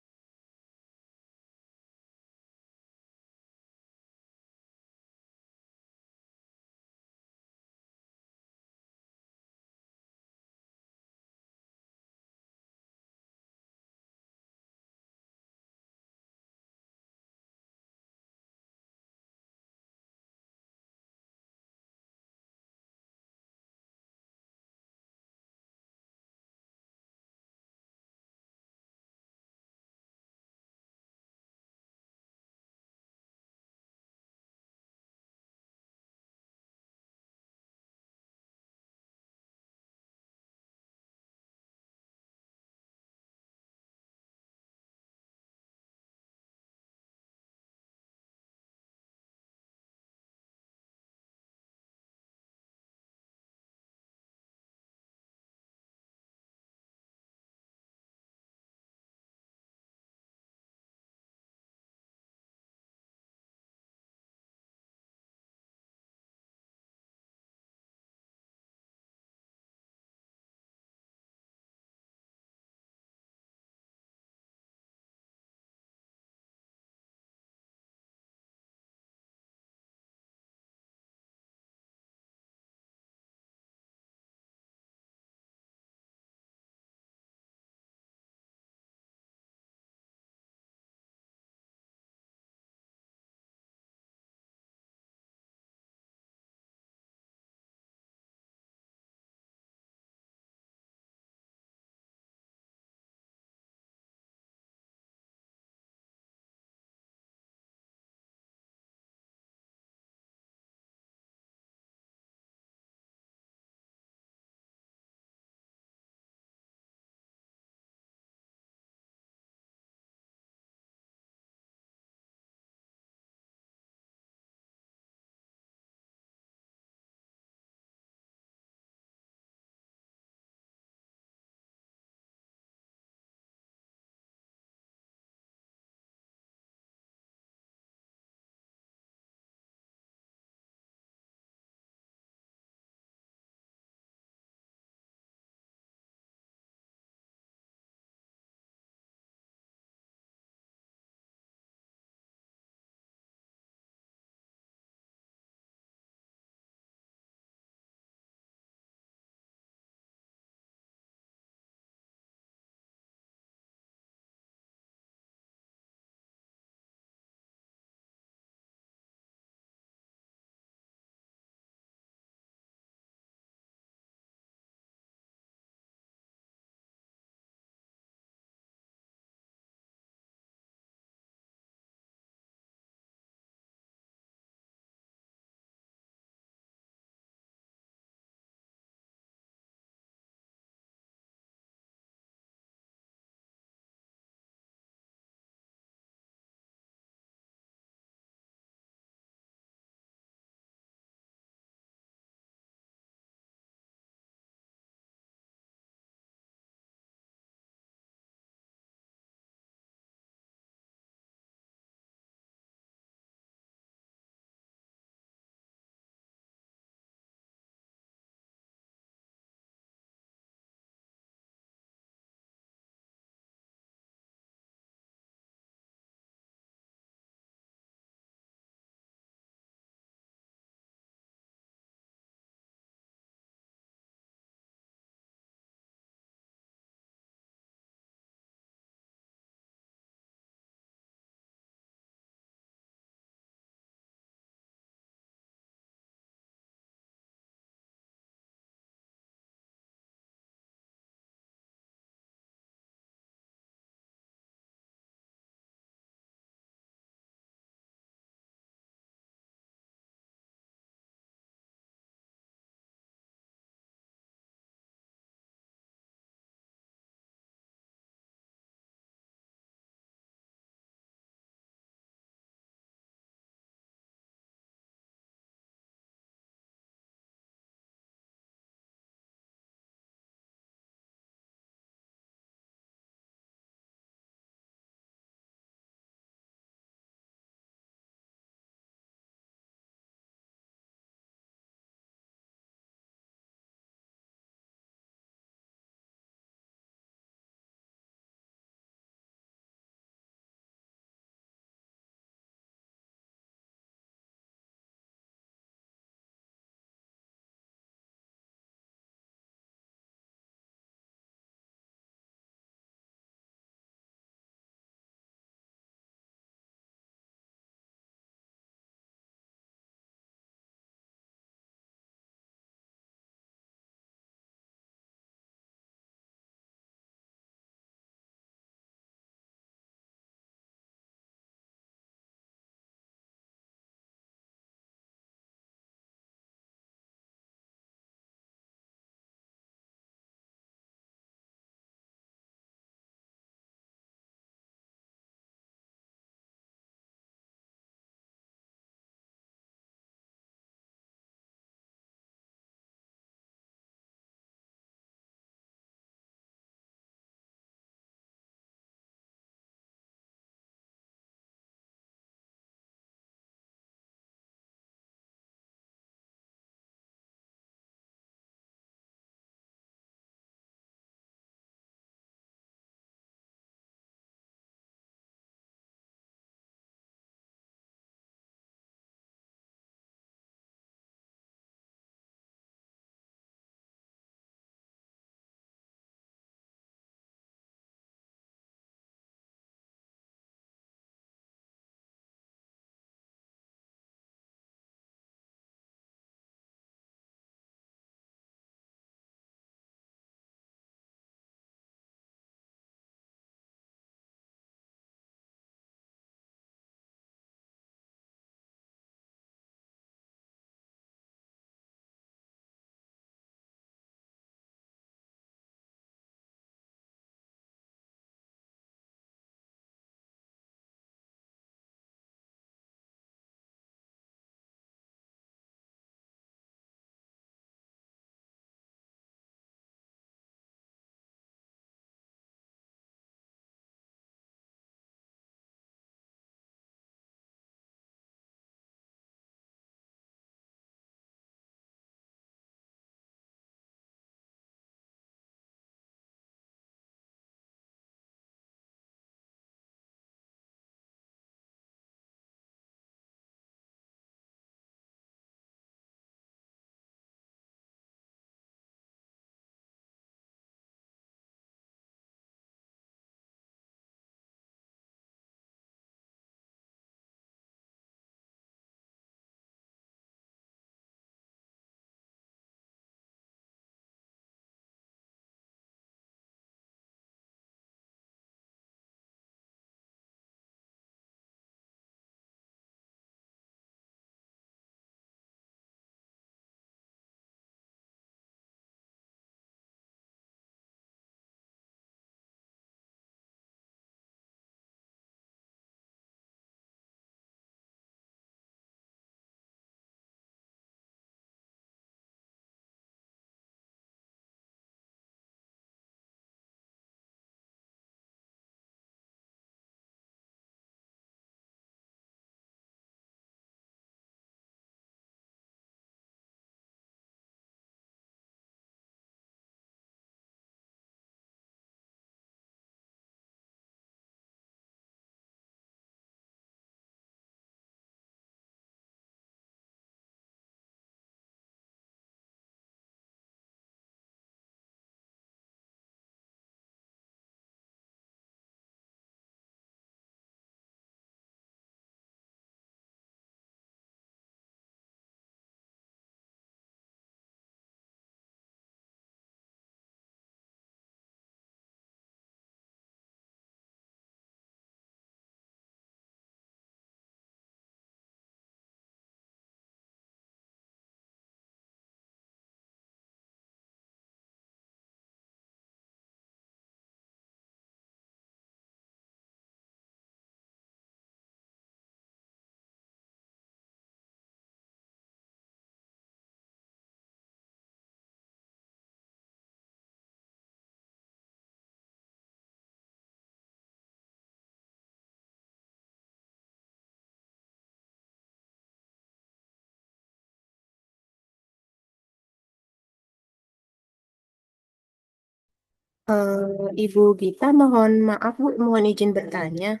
Ibu Gita, mohon maaf Bu, mohon izin bertanya.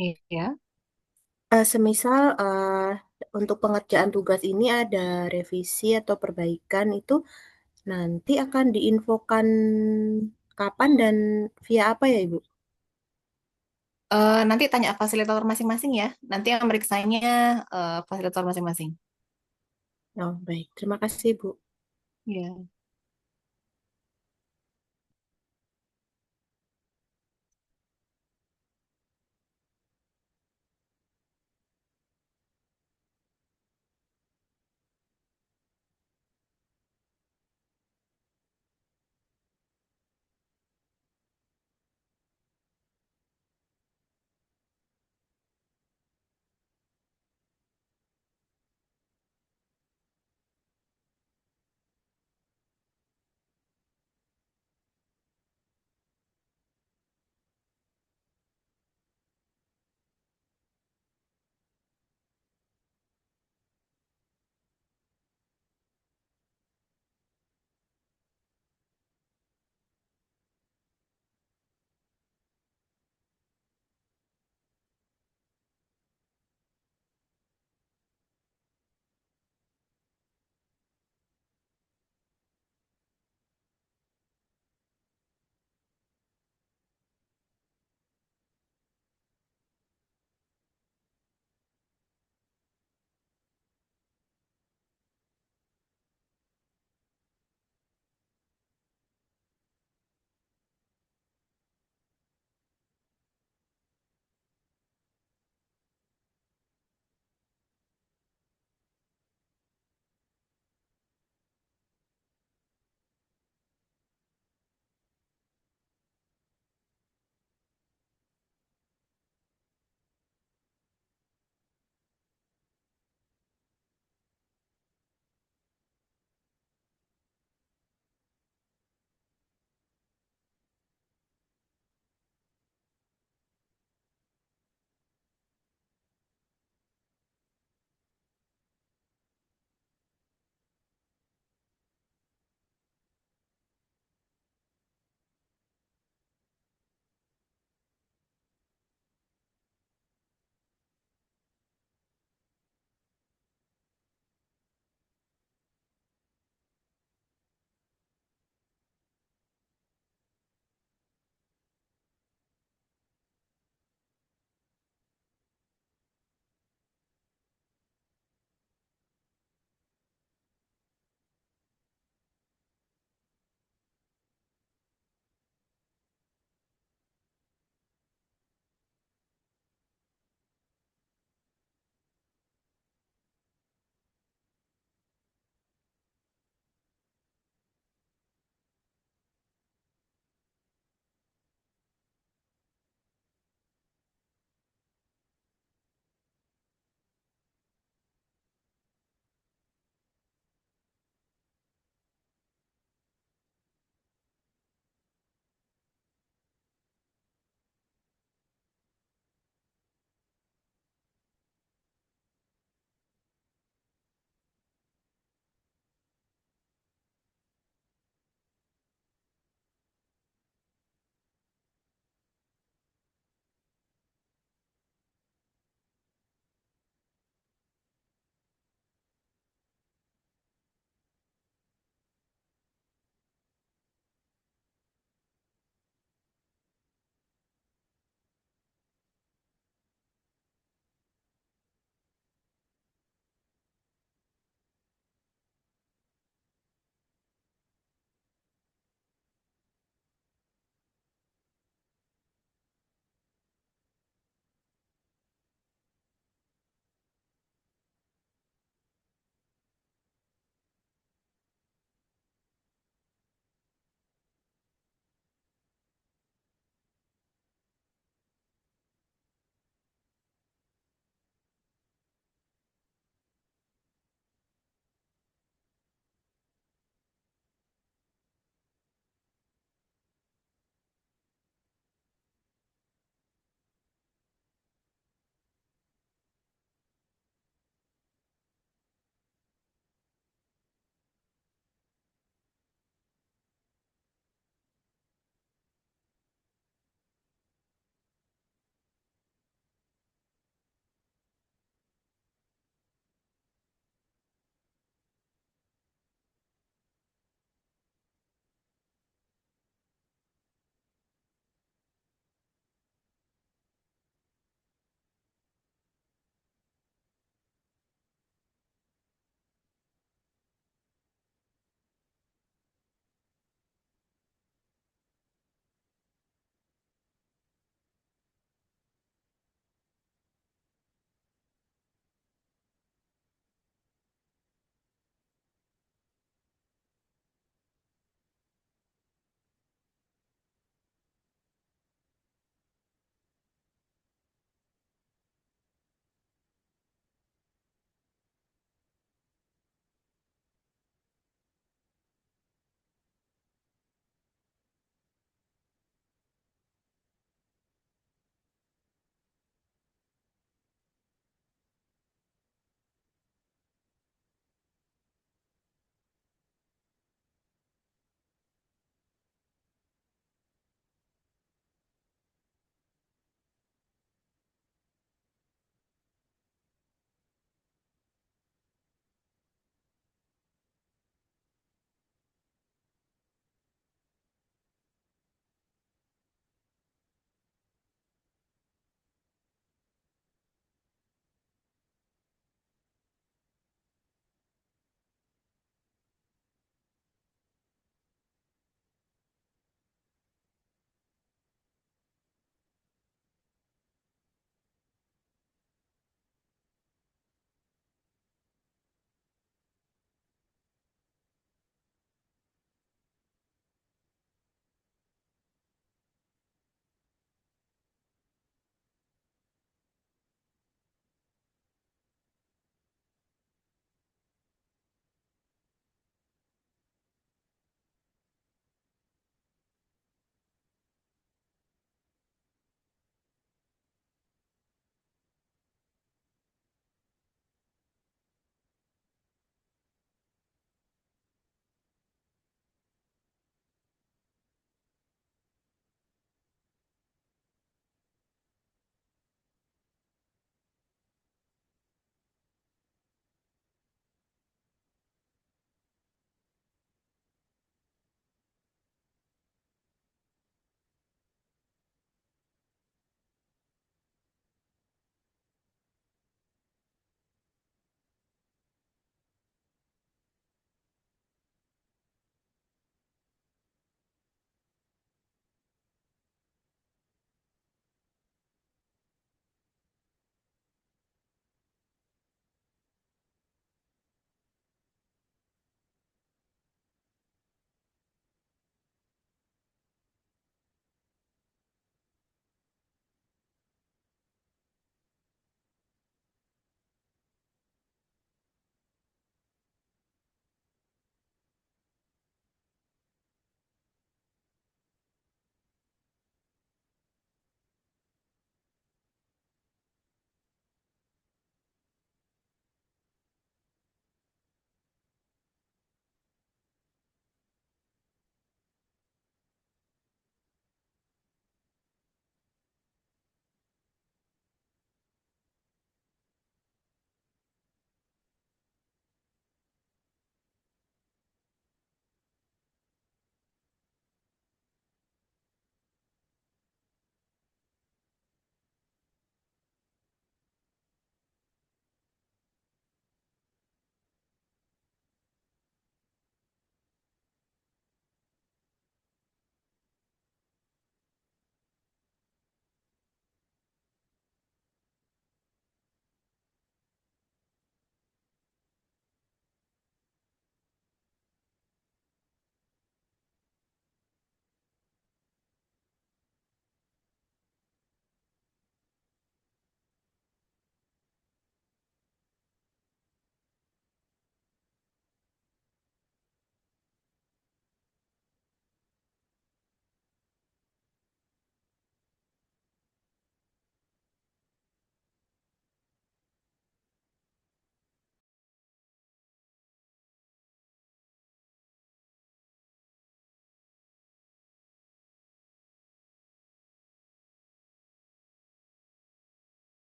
Iya. Semisal untuk pengerjaan tugas ini ada revisi atau perbaikan itu nanti akan diinfokan kapan dan via apa ya Ibu? Nanti tanya fasilitator masing-masing ya. Nanti yang meriksanya fasilitator masing-masing. Oh, baik. Terima kasih Bu. Iya.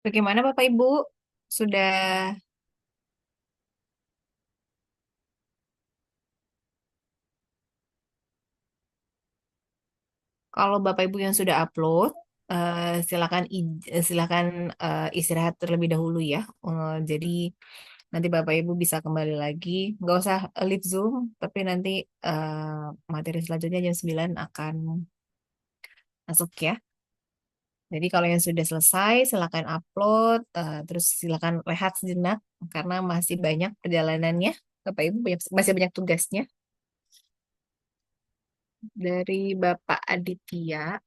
Bagaimana Bapak Ibu? Sudah, kalau Bapak Ibu yang sudah upload, silakan istirahat terlebih dahulu ya. Jadi nanti Bapak Ibu bisa kembali lagi. Nggak usah leave Zoom, tapi nanti materi selanjutnya jam 9 akan masuk ya. Jadi kalau yang sudah selesai, silakan upload, terus silakan rehat sejenak karena masih banyak perjalanannya. Bapak Ibu masih banyak tugasnya. Dari Bapak Aditya,